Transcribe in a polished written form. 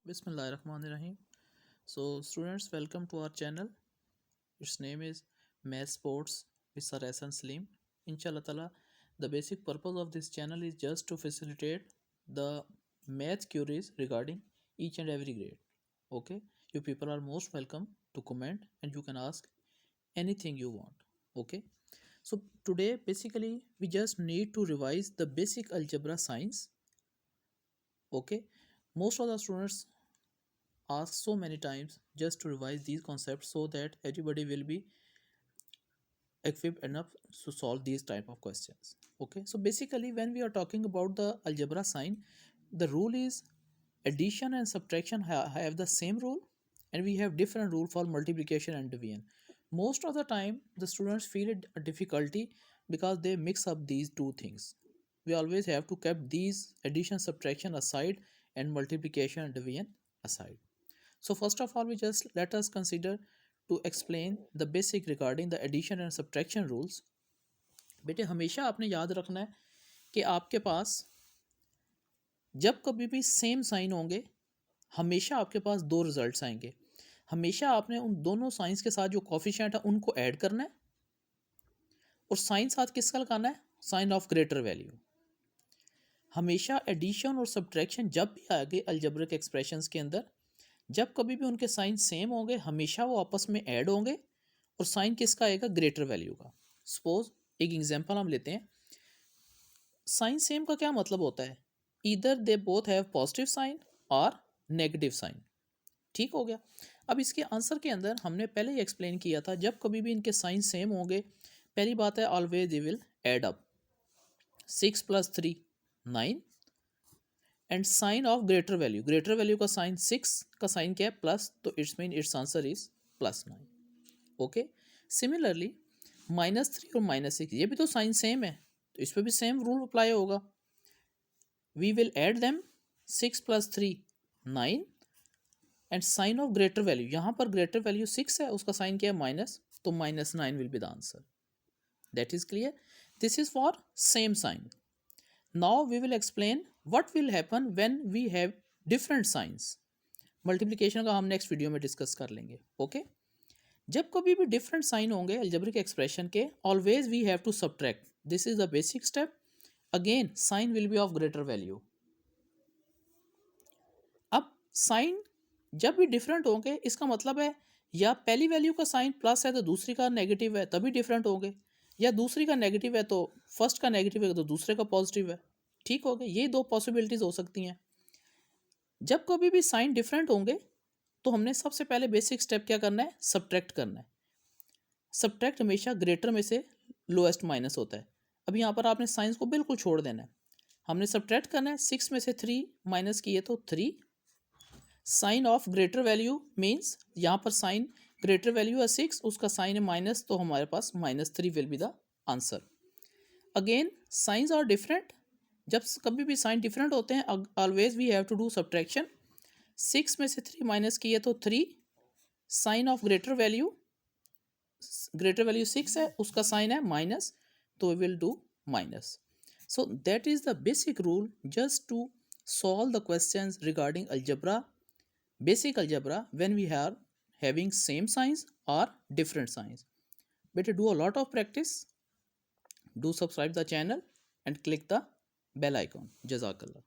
Bismillahirrahmanirrahim. So, students, welcome to our channel. Its name is Math Sports with Sir Hasan Salim. Inshallah Ta'ala, the basic purpose of this channel is just to facilitate the math queries regarding each and every grade. Okay, you people are most welcome to comment and you can ask anything you want. Okay, so today basically we just need to revise the basic algebra science. Okay, most of the students ask so many times just to revise these concepts so that everybody will be equipped enough to solve these type of questions. Okay, so basically when we are talking about the algebra sign, the rule is addition and subtraction have the same rule, and we have different rule for multiplication and division. Most of the time the students feel it a difficulty because they mix up these two things. We always have to keep these addition subtraction aside and multiplication and division aside. So first of all, we just let us consider to explain the basic regarding the addition and subtraction rules. बेटे हमेशा आपने याद रखना है कि आपके पास जब कभी भी सेम साइन होंगे हमेशा आपके पास दो रिजल्ट्स आएंगे. हमेशा आपने उन दोनों साइंस के साथ जो कॉफिशिएंट है उनको ऐड करना है और साइन साथ किसका लगाना है, साइन ऑफ ग्रेटर वैल्यू. हमेशा एडिशन और सब्ट्रैक्शन जब भी आएंगे अलजेब्रिक एक्सप्रेशंस के अंदर, जब कभी भी उनके साइन सेम होंगे हमेशा वो आपस में ऐड होंगे और साइन किसका आएगा, ग्रेटर वैल्यू का. सपोज एक एग्जांपल हम लेते हैं. साइन सेम का क्या मतलब होता है, either they both have positive sign और नेगेटिव साइन. ठीक हो गया. अब इसके आंसर के अंदर हमने पहले ही एक्सप्लेन किया था जब कभी भी इनके साइन सेम होंगे, पहली बात है always they will add up. 6 + 3 9 and sign of greater value, greater value का साइन 6 का साइन क्या है, प्लस, तो it's mean it's answer is +9. Okay. Similarly -3 और -6 ये भी तो साइन सेम है तो इस पर भी सेम रूल अप्लाई होगा. We will add them. 6 + 3 9 and sign of greater value, यहाँ पर ग्रेटर वैल्यू 6 है, उसका साइन क्या है, माइनस, तो -9 will be the answer. That is clear. This is for same sign. Now we will explain what will happen when we have different signs. Multiplication का हम next video में discuss कर लेंगे. ओके. जब कभी भी डिफरेंट साइन होंगे algebraic expression के, always we have to subtract. This is the basic step. Again sign will be of greater value. अब साइन जब भी डिफरेंट होंगे इसका मतलब है या पहली वैल्यू का साइन प्लस है तो दूसरी का नेगेटिव है तभी डिफरेंट होंगे, या दूसरी का नेगेटिव है तो फर्स्ट का नेगेटिव है तो दूसरे का पॉजिटिव है. ठीक हो गया. ये दो पॉसिबिलिटीज हो सकती हैं. जब कभी भी साइन डिफरेंट होंगे तो हमने सबसे पहले बेसिक स्टेप क्या करना है, सब्ट्रैक्ट करना है. सब्ट्रैक्ट हमेशा ग्रेटर में से लोएस्ट माइनस होता है. अब यहाँ पर आपने साइंस को बिल्कुल छोड़ देना है. हमने सब्ट्रैक्ट करना है. 6 में से 3 माइनस किए तो 3. Sign of greater value means यहाँ पर साइन ग्रेटर वैल्यू है 6, उसका साइन है माइनस, तो हमारे पास -3 will be the answer. Again signs are different. जब कभी भी साइन डिफरेंट होते हैं always we have to do subtraction. 6 में से 3 माइनस किए तो 3. साइन ऑफ ग्रेटर वैल्यू 6 है, उसका साइन है माइनस, तो we will do minus. So that is the basic rule just to solve the questions regarding algebra, basic algebra, when we are having same signs or different signs. Better do a lot of practice. Do subscribe the channel and click the bell icon. Jazakallah.